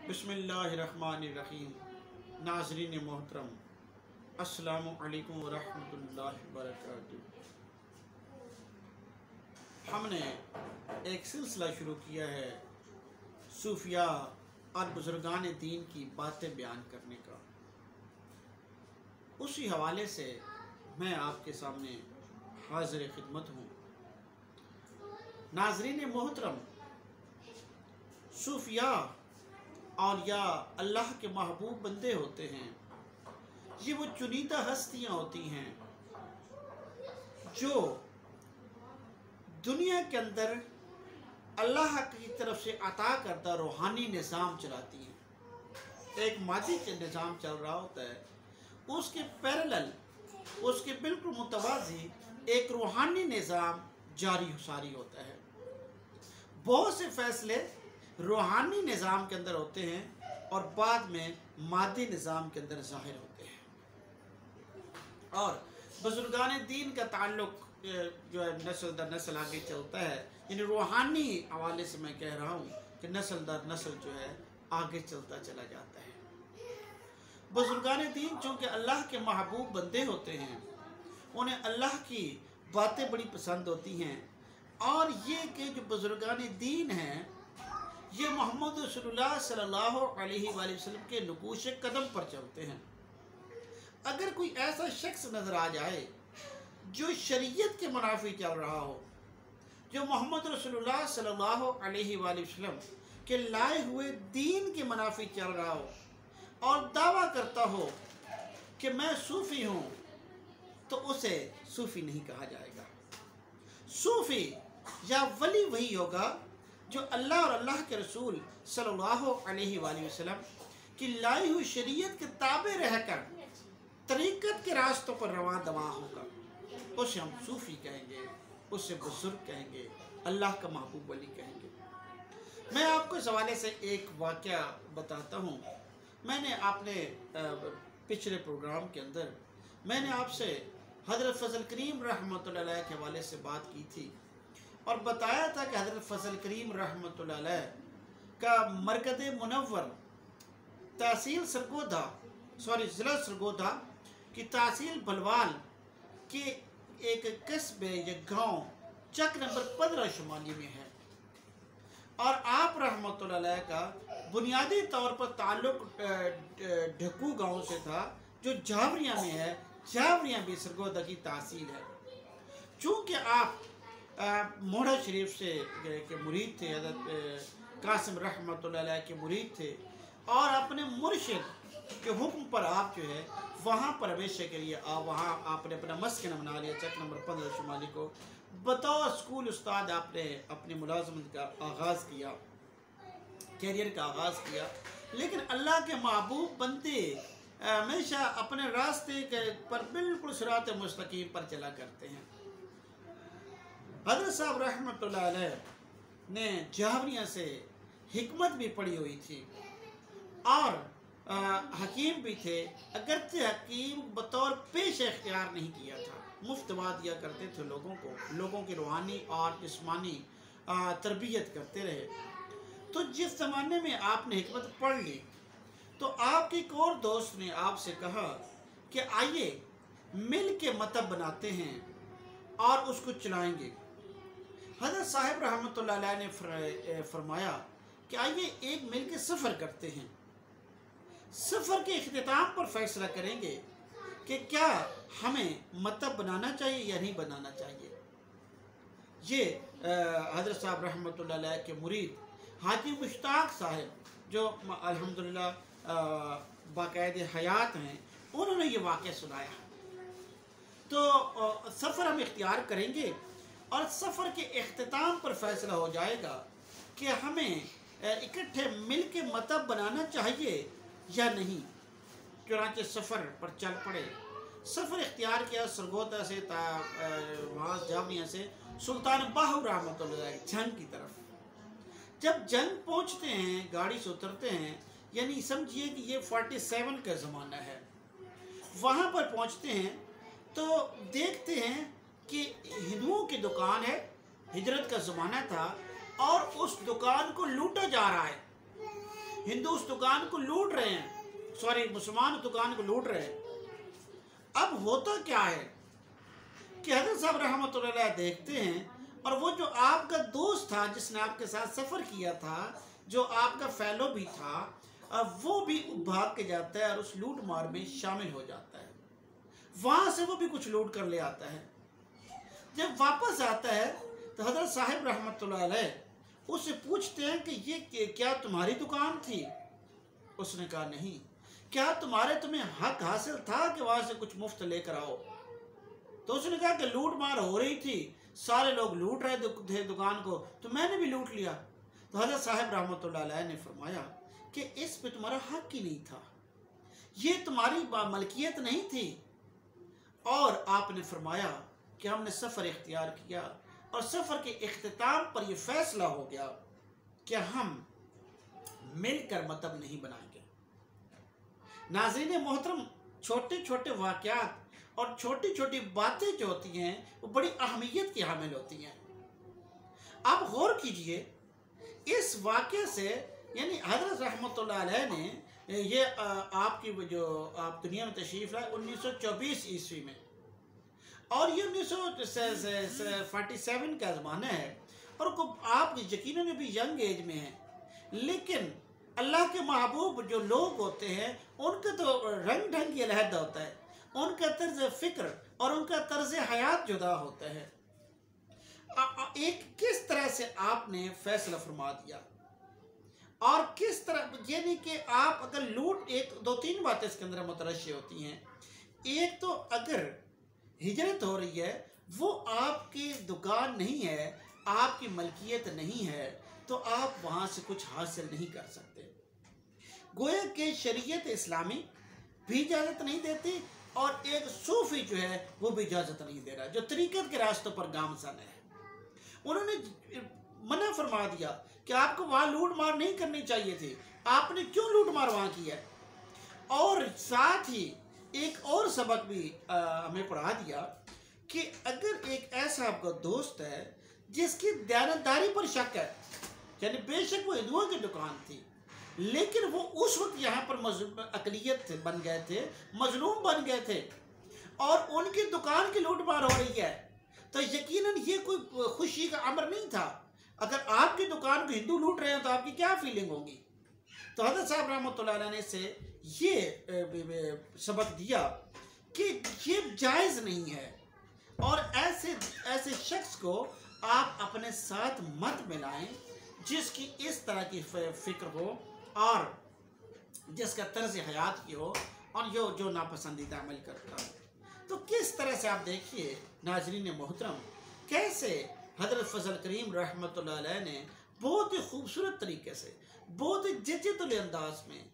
बिस्मिल्लाहिर्रहमानिर्रहीम। नाज़रीन मोहतरम, अस्सलामु अलैकुम वरहमतुल्लाहि वबरकातुहू। हमने एक सिलसिला शुरू किया है सूफिया और बुजुर्गान दीन की बातें बयान करने का। उसी हवाले से मैं आपके सामने हाज़िर खिदमत हूँ। नाज़रीन मोहतरम, सूफिया और या अल्लाह के महबूब बंदे होते हैं, ये वो चुनिंदा हस्तियाँ होती हैं जो दुनिया के अंदर अल्लाह की तरफ से अता करता रूहानी निज़ाम चलाती हैं। एक मादी के निज़ाम चल रहा होता है, उसके पैरेलल, उसके बिल्कुल मुतवाज़ी एक रूहानी निज़ाम जारी सारी होता है। बहुत से फैसले रूहानी निज़ाम के अंदर होते हैं और बाद में मादी निज़ाम के अंदर ज़ाहिर होते हैं। और बुजुर्गान दीन का ताल्लुक जो है नस्ल दर नस्ल आगे चलता है, यानी रूहानी हवाले से मैं कह रहा हूँ कि नस्ल दर नस्ल जो है आगे चलता चला जाता है। बुजुर्गान दीन चूँकि अल्लाह के महबूब बंदे होते हैं, उन्हें अल्लाह की बातें बड़ी पसंद होती हैं। और ये कि जो बुजुर्गान दीन हैं, ये मोहम्मद रसूलुल्लाह सल्लल्लाहु अलैहि वसल्लम के नकूश कदम पर चलते हैं। अगर कोई ऐसा शख्स नज़र आ जाए जो शरीयत के मुनाफी चल रहा हो, जो मोहम्मद रसूलुल्लाह सल्लल्लाहु अलैहि वसल्लम के लाए हुए दीन के मुनाफी चल रहा हो और दावा करता हो कि मैं सूफ़ी हूँ, तो उसे सूफ़ी नहीं कहा जाएगा। सूफ़ी या वली वही होगा जो अल्लाह और अल्लाह के रसूल सल्लल्लाहु अलैहि वसल्लम की लाई हुई शरीयत के ताबे रहकर तरीक़त के रास्तों पर रवां दवा होगा, उसे हम सूफ़ी कहेंगे, उसे बुजुर्ग कहेंगे, अल्लाह का महबूब वली कहेंगे। मैं आपको इस हवाले से एक वाक़या बताता हूँ। मैंने आपने पिछले प्रोग्राम के अंदर मैंने आपसे हज़रत फ़ज़ल करीम रहमतुल्लाह अलैह के हवाले से बात की थी और बताया था कि हज़रत फ़ज़ल करीम रहमतुल्लाह अलैह का मरकज़ मुनव्वर तहसील ज़िला सरगोधा की तहसील बलवाल के एक कस्बे या गांव चक नंबर 15 शुमाली में है। और आप रहमतुल्लाह अलैह का बुनियादी तौर पर ताल्लुक़ ढकू गांव से था, जो जावरिया में है। जावरिया भी सरगोधा की तहसील है। चूँकि आप मोड़ा शरीफ से के मुरीद थे, हज़रत कासिम रहमतुल्लाह अलैह के मुरीद थे, और अपने मुर्शिद के हुक्म पर आप जो है वहाँ पर हमेशा के लिए वहाँ आपने अपना मस्कन बना लिया। चक नंबर 15 शुमाली को बतौर स्कूल उस्ताद आपने अपनी मुलाजमत का आगाज़ किया, कैरियर का आगाज़ किया। लेकिन अल्लाह के महबूब बंदे हमेशा अपने रास्ते के पर बिल्कुल सिरात मुस्तकीम पर चला करते हैं। हज़रत साहब रहमतुल्लाह अलैह ने जावरिया से हिकमत भी पढ़ी हुई थी और हकीम भी थे, अगरचे हकीम बतौर पेश इख्तियार नहीं किया था, मुफ्त दवा दिया करते थे लोगों को, लोगों की रूहानी और जिस्मानी तरबियत करते रहे। तो जिस ज़माने में आपने हिकमत पढ़ ली, तो आपके एक और दोस्त ने आपसे कहा कि आइए मिल के मतब बनाते हैं और उसको चलाएंगे। हज़रत साहब रहमतुल्लाह अलैह ने फरमाया कि आइए एक मिल के सफ़र करते हैं। सफ़र के इख्तिताम पर फैसला करेंगे कि क्या हमें मतब बनाना चाहिए या नहीं बनाना चाहिए। ये हज़रत साहब रहमतुल्लाह अलैह के मुरीद हाजी मुश्ताक साहब, जो अल्हम्दुलिल्लाह बाकायदे हयात हैं, उन्होंने ये वाक़या सुनाया। तो सफ़र हम इख्तियार करेंगे और सफ़र के इख्तिताम पर फैसला हो जाएगा कि हमें इकट्ठे मिल के मतब बनाना चाहिए या नहीं। चुनांचे सफ़र पर चल पड़े। सफ़र इख्तियार किया सरगोधा से वहाँ जावरिया से सुल्तान बाहू रहमतुल्लाह अलैह जंग की तरफ। जब जंग पहुँचते हैं, गाड़ी से उतरते हैं, यानी समझिए कि ये 47 का ज़माना है। वहाँ पर पहुँचते हैं तो देखते हैं कि हिंदुओं की दुकान है, हिजरत का ज़माना था, और उस दुकान को लूटा जा रहा है। हिंदू उस दुकान को लूट रहे हैं, सॉरी मुसलमान दुकान को लूट रहे हैं। अब होता क्या है कि हज़रत साहब रहमतुल्लाह अलैह देखते हैं, और वो जो आपका दोस्त था जिसने आपके साथ सफ़र किया था, जो आपका फेलो भी था, अब वो भी भाग के जाता है और उस लूट मार में शामिल हो जाता है। वहाँ से वो भी कुछ लूट कर ले आता है। जब वापस आता है तो हज़रत साहब रहमतुल्लाह अलैह उससे पूछते हैं कि ये क्या तुम्हारी दुकान थी? उसने कहा नहीं। क्या तुम्हें हक हासिल था कि वहाँ से कुछ मुफ्त लेकर आओ? तो उसने कहा कि लूट मार हो रही थी, सारे लोग लूट रहे थे दुकान को, तो मैंने भी लूट लिया। तो हज़रत साहब रहमतुल्लाह अलैह ने फरमाया कि इस पे तुम्हारा हक ही नहीं था, ये तुम्हारी मलकियत नहीं थी। और आपने फरमाया कि हमने सफ़र इख्तियार किया और सफ़र के इख्तिताम पर यह फैसला हो गया कि हम मिलकर मतब नहीं बनाएंगे। नाज़रीन मोहतरम, छोटे छोटे वाक़यात और छोटी छोटी बातें जो होती हैं वो बड़ी अहमियत की हामिल होती हैं। आप गौर कीजिए, इस वाक़े से यानी हज़रत रहमतुल्लाह अलैह ने ये आपकी जो आप दुनिया में तशरीफ़ लाए 1924 ईस्वी में, और ये 1947 का ज़माना है, और आप यकीनन भी यंग एज में हैं, लेकिन अल्लाह के महबूब जो लोग होते हैं उनका तो रंग ढंग ही अलहदा होता है, उनका तर्ज फ़िक्र और उनका तर्ज हयात जुदा होता है। एक किस तरह से आपने फैसला फरमा दिया, और किस तरह, यानी कि आप अगर लूट, एक दो तीन बातें इसके अंदर मुतरश्शी होती हैं। एक तो अगर हिजरत हो रही है, वो आपकी दुकान नहीं है, आपकी मलकियत नहीं है, तो आप वहाँ से कुछ हासिल नहीं कर सकते। गोया कि शरीयत इस्लामी भी इजाज़त नहीं देती, और एक सूफी जो है वो भी इजाज़त नहीं दे रहा, जो तरीक़त के रास्तों पर गामज़न है। उन्होंने मना फरमा दिया कि आपको वहाँ लूट मार नहीं करनी चाहिए थी, आपने क्यों लूट मार वहाँ की है। और साथ ही एक और सबक भी हमें पढ़ा दिया कि अगर एक ऐसा आपका दोस्त है जिसकी दयानतदारी पर शक है, यानी बेशक वो हिंदुओं की दुकान थी, लेकिन वो उस वक्त यहाँ पर अकलियत बन गए थे, मजलूम बन गए थे, और उनकी दुकान की लूट मार हो रही है, तो यकीनन ये कोई खुशी का अमर नहीं था। अगर आपकी दुकान को हिंदू लूट रहे हैं तो आपकी क्या फीलिंग होगी। तो हज़रत साहब रहमतुल्लाह अलैह ने से ये सबक दिया कि ये जायज़ नहीं है, और ऐसे शख्स को आप अपने साथ मत मिलाएं जिसकी इस तरह की फ़िक्र हो और जिसका तर्ज हयात की हो, और जो नापसंदीदा अमल करता है। तो किस तरह से आप देखिए नाज़रीन मोहतरम, कैसे हज़रत फ़ज़ल करीम रहमतुल्लाह अलैह ने बहुत ही खूबसूरत तरीके से, बहुत ही जचीतुल अंदाज में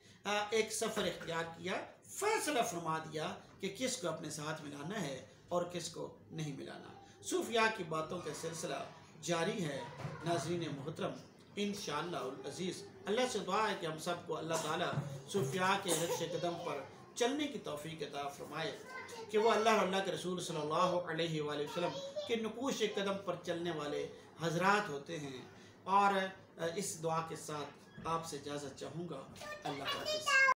एक सफ़र इख्तियार किया, फ़ैसला फरमा दिया कि किसको अपने साथ मिलाना है और किसको नहीं मिलाना। सूफिया की बातों का सिलसिला जारी है नाज़रीन मोहतरम, इंशाअल्लाह अज़ीज़। अल्लाह से दुआ है कि हम सबको अल्लाह ताला सूफिया के नक्श कदम पर चलने की तौफीक अता फरमाए, कि वो अल्लाह और अल्लाह के रसूल सल्लल्लाहु अलैहि वसल्लम के नकूश कदम पर चलने वाले हजरात होते हैं। और इस दुआ के साथ आपसे इजाज़त चाहूँगा। अल्लाह हाफ़िज़।